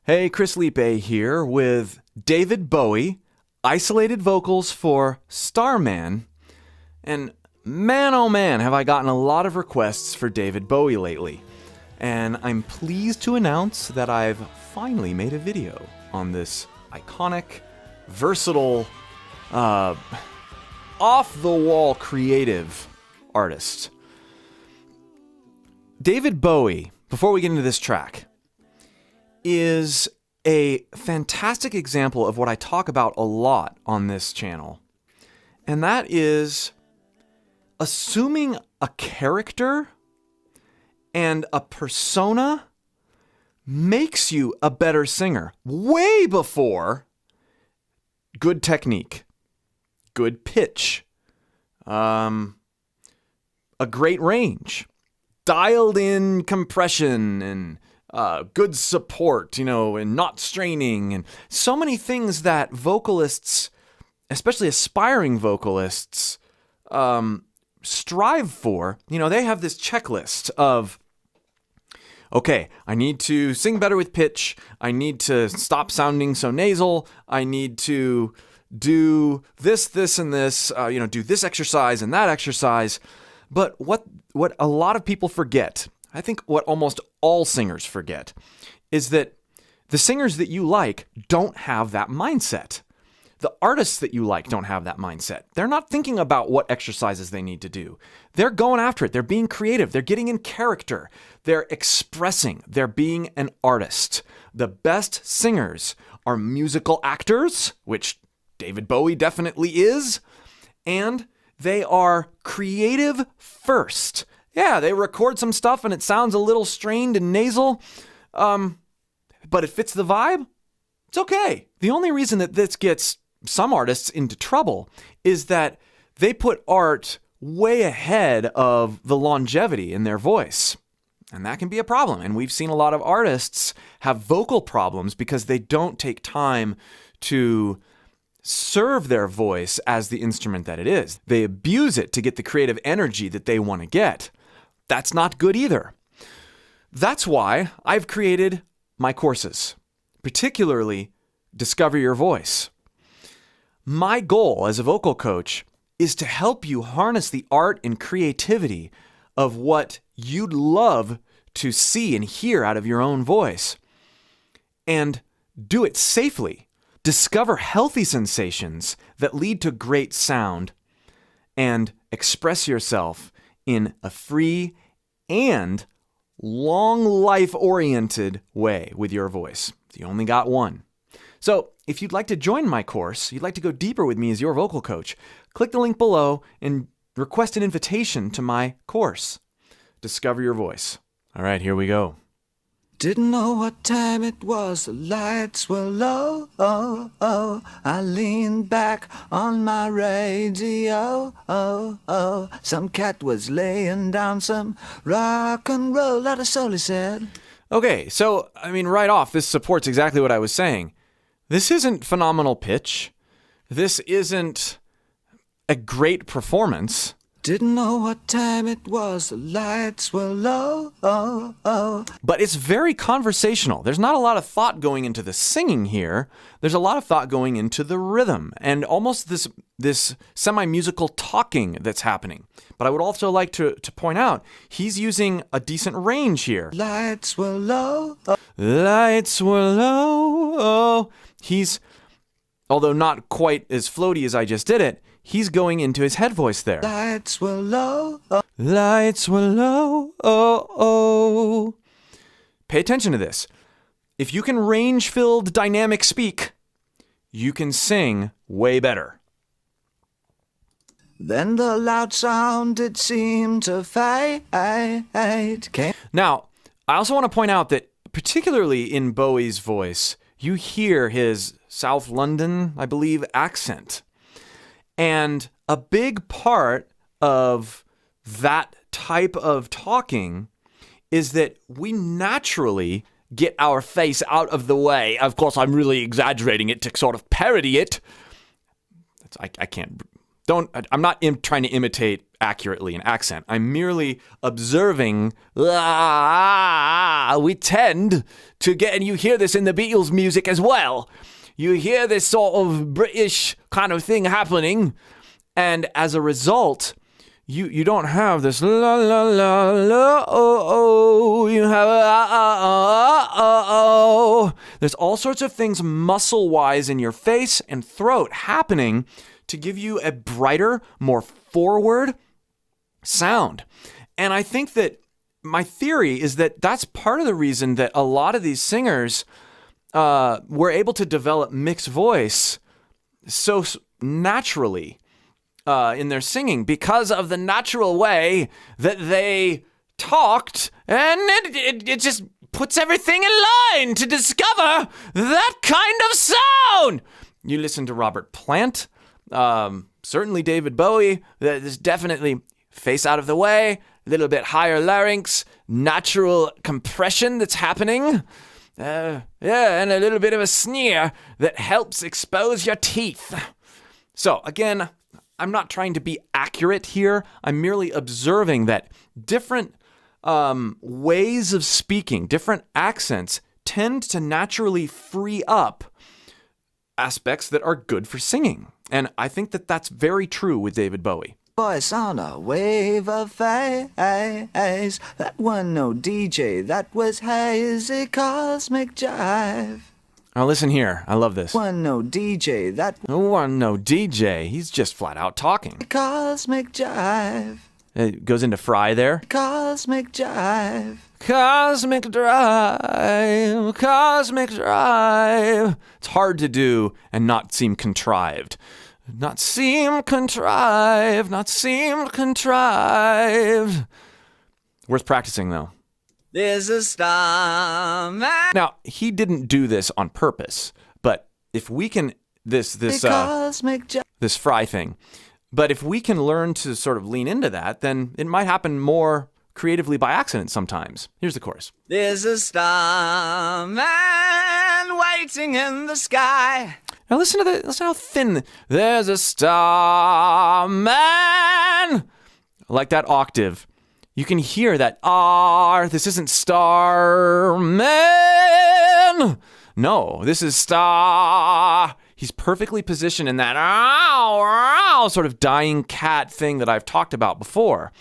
Hey, Chris Lipe here with David Bowie, isolated vocals for Starman. And man, oh man, have I gotten a lot of requests for David Bowie lately. And I'm pleased to announce that I've finally made a video on this iconic, versatile, off-the-wall creative artist. David Bowie, before we get into this track, is a fantastic example of what I talk about a lot on this channel. And that is assuming a character and a persona makes you a better singer way before good technique, good pitch, a great range, dialed in compression, and good support, and not straining, and so many things that vocalists, especially aspiring vocalists, strive for. They have this checklist of, okay, I need to sing better with pitch, I need to stop sounding so nasal, I need to do this, and this, do this exercise and that exercise. But what a lot of people forget, I think what almost all singers forget, is that the singers that you like don't have that mindset. The artists that you like don't have that mindset. They're not thinking about what exercises they need to do. They're going after it. They're being creative. They're getting in character. They're expressing. They're being an artist. The best singers are musical actors, which David Bowie definitely is, and they are creative first. Yeah, they record some stuff and it sounds a little strained and nasal, but it fits the vibe. It's okay. The only reason that this gets some artists into trouble is that they put art way ahead of the longevity in their voice. And that can be a problem. And we've seen a lot of artists have vocal problems because they don't take time to serve their voice as the instrument that it is. They abuse it to get the creative energy that they want to get. That's not good either. That's why I've created my courses, particularly Discover Your Voice. My goal as a vocal coach is to help you harness the art and creativity of what you'd love to see and hear out of your own voice, and do it safely. Discover healthy sensations that lead to great sound, and express yourself in a free and long life-oriented way with your voice. You only got one. So if you'd like to join my course, you'd like to go deeper with me as your vocal coach, click the link below and request an invitation to my course. Discover Your Voice. All right, here we go. Didn't know what time it was, the lights were low, I leaned back on my radio, some cat was laying down some rock and roll, lot of soul, he said. Okay, so, right off, this supports exactly what I was saying. This isn't phenomenal pitch. This isn't a great performance. Didn't know what time it was, the lights were low, But it's very conversational. There's not a lot of thought going into the singing here. There's a lot of thought going into the rhythm and almost this semi-musical talking that's happening. But I would also like to point out, he's using a decent range here. Lights were low, Lights were low. He's, although not quite as floaty as I just did it, he's going into his head voice there. lights were low, Lights were low. Pay attention to this. If you can range-filled dynamic speak, you can sing way better. Then the loud sound did seem to fade. Now, I also want to point out that particularly in Bowie's voice, you hear his South London, I believe, accent. And a big part of that type of talking is that we naturally get our face out of the way. Of course, I'm really exaggerating it to sort of parody it. I can't I'm not trying to imitate accurately an accent. I'm merely observing. We tend to get, and you hear this in the Beatles music as well. You hear this sort of British kind of thing happening, and as a result, you don't have this la la la la oh. You have oh. There's all sorts of things muscle-wise in your face and throat happening to give you a brighter, more forward sound. And I think that my theory is that that's part of the reason that a lot of these singers were able to develop mixed voice so naturally in their singing, because of the natural way that they talked, and it just puts everything in line to discover that kind of sound. You listen to Robert Plant, certainly David Bowie, there's definitely face out of the way, a little bit higher larynx, natural compression that's happening. And a little bit of a sneer that helps expose your teeth. So again, I'm not trying to be accurate here. I'm merely observing that different ways of speaking, different accents tend to naturally free up aspects that are good for singing. And I think that that's very true with David Bowie. Voice on a wave of face. That one no DJ, that was hazy cosmic jive. Now listen here, I love this. One no DJ, that one no DJ, he's just flat out talking. Cosmic jive. It goes into Fry there. Cosmic jive. Cosmic drive, cosmic drive. It's hard to do and not seem contrived. Not seem contrived, not seem contrived. Worth practicing, though. There's a Starman. Now, he didn't do this on purpose, but if we can, this Fry thing, but if we can learn to sort of lean into that, then it might happen more creatively by accident sometimes. Here's the chorus. There's a Starman waiting in the sky. Now listen how thin. There's a Starman. I like that octave. You can hear that R. This isn't Starman. No, this is Star. He's perfectly positioned in that sort of dying cat thing that I've talked about before.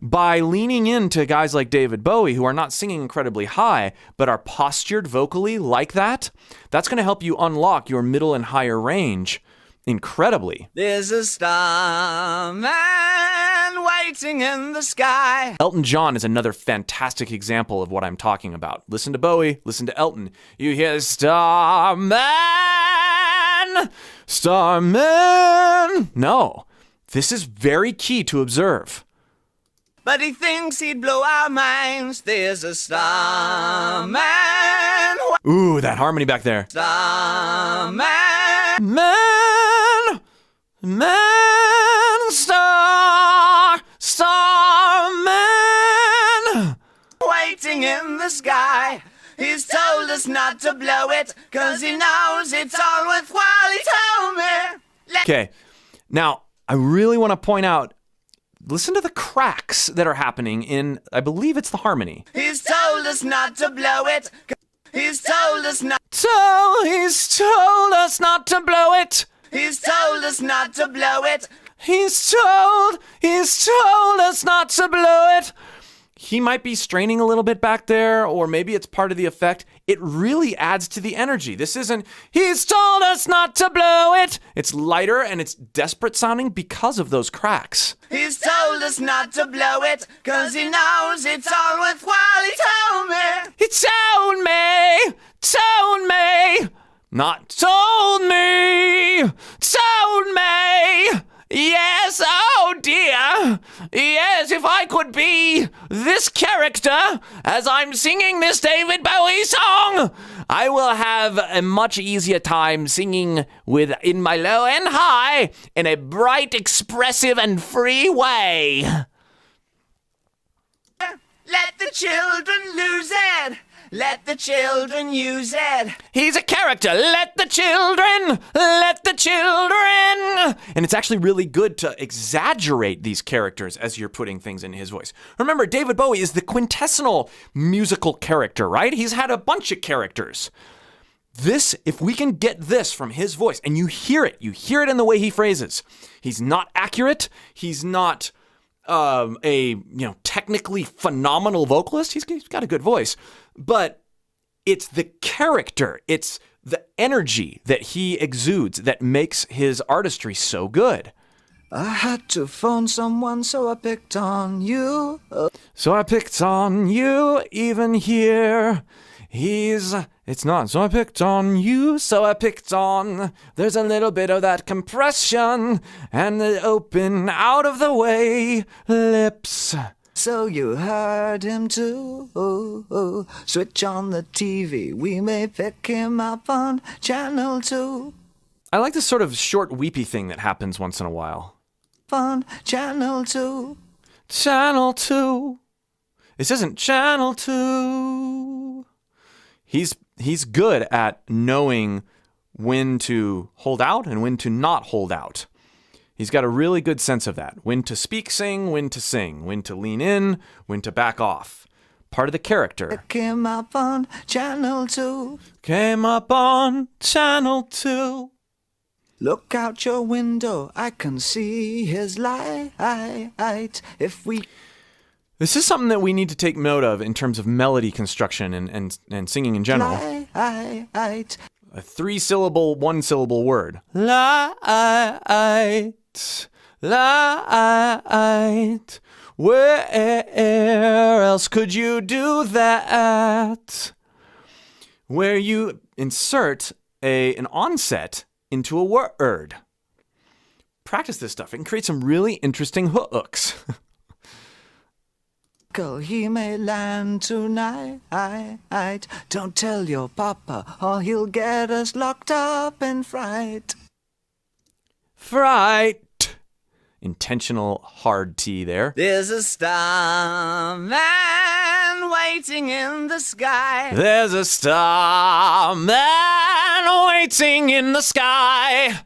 By leaning into guys like David Bowie, who are not singing incredibly high, but are postured vocally like that, that's going to help you unlock your middle and higher range incredibly. There's a Starman waiting in the sky. Elton John is another fantastic example of what I'm talking about. Listen to Bowie, listen to Elton. You hear Starman, Starman. No, this is very key to observe. But he thinks he'd blow our minds. There's a Starman. Ooh, that harmony back there. Starman. Man, Starman. Waiting in the sky. He's told us not to blow it, 'cause he knows it's all worthwhile, he told me. Okay, now I really want to point out, listen to the cracks that are happening in, I believe it's the harmony. He's told us not to blow it. He's told us not. He's told us not to blow it. He's told us not to blow it. He's told us not to blow it. He might be straining a little bit back there, or maybe it's part of the effect. It really adds to the energy. This isn't, he's told us not to blow it. It's lighter and it's desperate sounding because of those cracks. He's told us not to blow it, 'cause he knows it's all worthwhile, he told me. He told me, not told me, told me. Yes, oh dear. Yes, if I could be this character as I'm singing this David Bowie song, I will have a much easier time singing in my low and high in a bright, expressive, and free way. Let the children lose it. let the children use it. He's a character. Let the children. And it's actually really good to exaggerate these characters as you're putting things in his voice. Remember, David Bowie is the quintessential musical character, right? He's had a bunch of characters. This, if we can get this from his voice, and you hear it in the way he phrases. He's not accurate. He's not a technically phenomenal vocalist. He's got a good voice, but it's the character, it's the energy that he exudes that makes his artistry so good. I had to phone someone, so I picked on you. So I picked on you, even here. It's not. So I picked on you, so I picked on. There's a little bit of that compression and the open, out of the way lips. So you heard him too. Switch on the TV, we may pick him up on channel 2. I like this sort of short weepy thing that happens once in a while. On channel 2. Channel 2. This isn't channel 2. He's good at knowing when to hold out and when to not hold out. He's got a really good sense of that. When to speak, sing, when to sing, when to lean in, when to back off. Part of the character. Came up on channel 2. Came up on channel 2. Look out your window, I can see his light. This is something that we need to take note of in terms of melody construction and singing in general. A 3-syllable, 1-syllable word. Light, light. Where else could you do that? Where you insert an onset into a word. Practice this stuff. It can create some really interesting hooks. He may land tonight. Don't tell your papa or he'll get us locked up in fright. Fright. Intentional hard T there. There's a starman waiting in the sky. There's a starman waiting in the sky.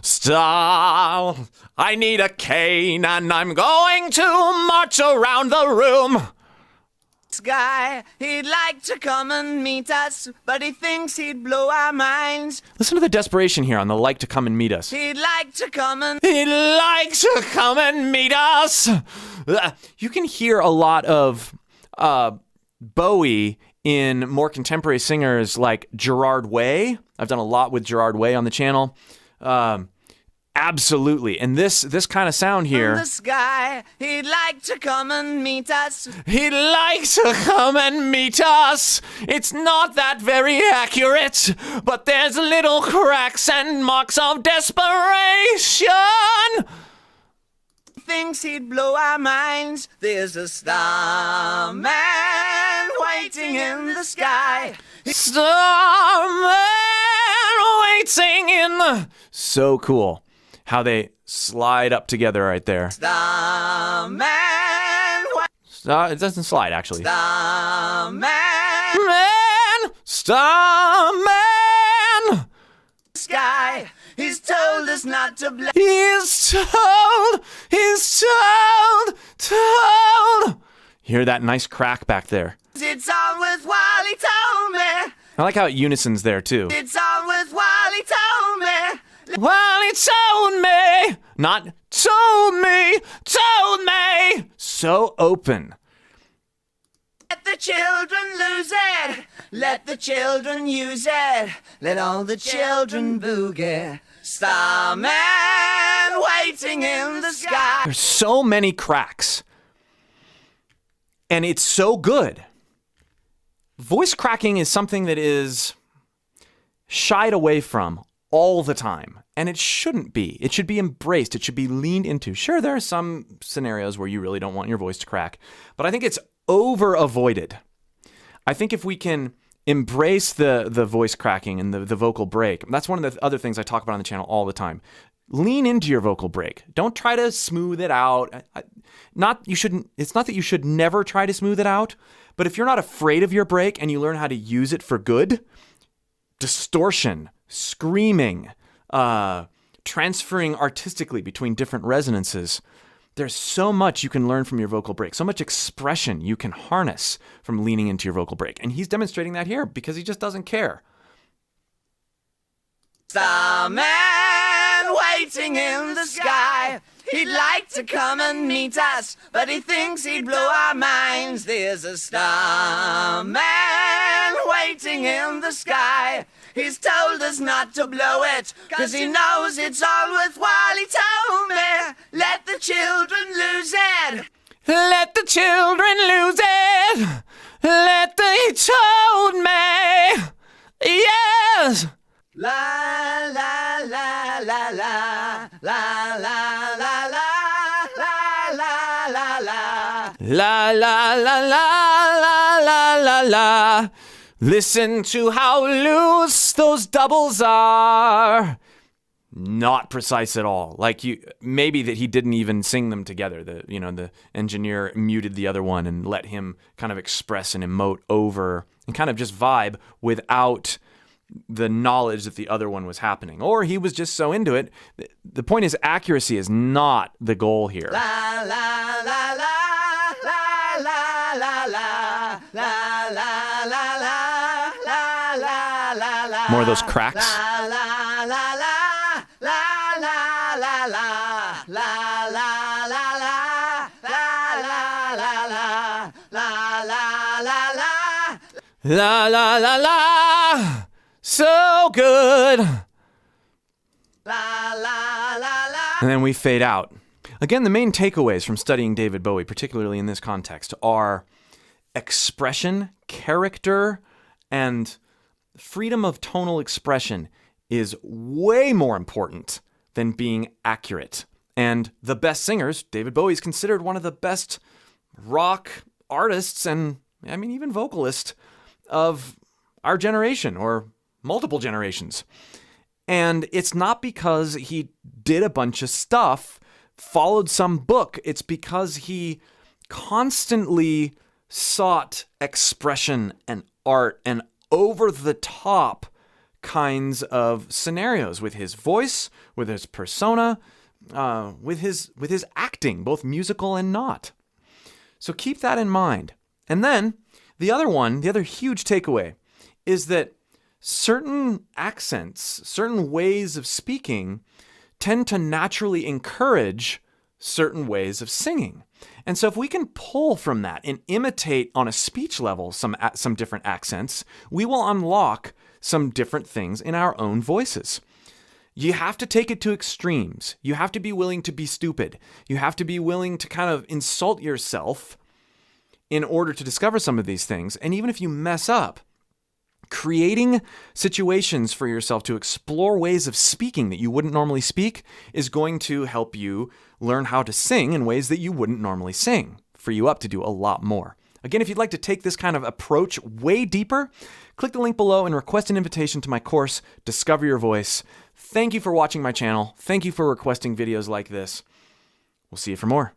Star, I need a cane and I'm going to march around the room. Sky, he'd like to come and meet us, but he thinks he'd blow our minds. Listen to the desperation here on the like to come and meet us. He'd like to come and meet us. You can hear a lot of Bowie in more contemporary singers like Gerard Way. I've done a lot with Gerard Way on the channel. Absolutely. And this kind of sound here. The sky, he'd like to come and meet us. He'd like to come and meet us. It's not that very accurate, but there's little cracks and marks of desperation. Thinks he'd blow our minds. There's a starman waiting in the sky. Starman waiting in the... So cool. How they slide up together right there. Starman. It doesn't slide, actually. Starman. Starman. Sky. He's told us not to blame. He's told. Hear that nice crack back there. It's on with while he told me. I like how it unisons there, too. It's on with while he told me. Well, he told me, not told me. So open. Let the children lose it. Let the children use it. Let all the children boogie. Starman waiting in the sky. There's so many cracks. And it's so good. Voice cracking is something that is shied away from all the time. And it shouldn't be. It should be embraced. It should be leaned into. Sure, there are some scenarios where you really don't want your voice to crack, but I think it's over-avoided. I think if we can embrace the voice cracking and the vocal break, that's one of the other things I talk about on the channel all the time. lean into your vocal break. Don't try to smooth it out. It's not that you should never try to smooth it out, but if you're not afraid of your break and you learn how to use it for good, distortion, screaming, transferring artistically between different resonances, there's so much you can learn from your vocal break, so much expression you can harness from leaning into your vocal break. And he's demonstrating that here because he just doesn't care. Starman waiting in the sky. He'd like to come and meet us, but he thinks he'd blow our minds. There's a starman waiting in the sky. He's told us not to blow it, 'cause he knows it's all worthwhile. He told me, let the children lose it. Let the children lose it. He told me. Yes. La la la la la la la la la la la la la. La la la la la la la. Listen to how loose those doubles are. Not precise at all. Like maybe that he didn't even sing them together. The engineer muted the other one and let him kind of express and emote over and kind of just vibe without the knowledge that the other one was happening. Or he was just so into it. The point is, accuracy is not the goal here. La la la la la la la la la la la la la la la. More of those cracks. La la la la la la la la la la la la la la la la la. La la la la. So good. La la la la. And then we fade out. Again, the main takeaways from studying David Bowie, particularly in this context, are expression, character, and freedom of tonal expression is way more important than being accurate. And the best singers, David Bowie is considered one of the best rock artists and, even vocalist of our generation or multiple generations. And it's not because he did a bunch of stuff, followed some book. It's because he constantly sought expression and art and over-the-top kinds of scenarios with his voice, with his persona, with his acting, both musical and not. So keep that in mind. And then the other huge takeaway is that certain accents, certain ways of speaking tend to naturally encourage certain ways of singing. And so if we can pull from that and imitate on a speech level some different accents, we will unlock some different things in our own voices. You have to take it to extremes. You have to be willing to be stupid. You have to be willing to kind of insult yourself in order to discover some of these things. And even if you mess up, creating situations for yourself to explore ways of speaking that you wouldn't normally speak is going to help you learn how to sing in ways that you wouldn't normally sing, free you up to do a lot more. Again, if you'd like to take this kind of approach way deeper, click the link below and request an invitation to my course, Discover Your Voice. Thank you for watching my channel. Thank you for requesting videos like this. We'll see you for more.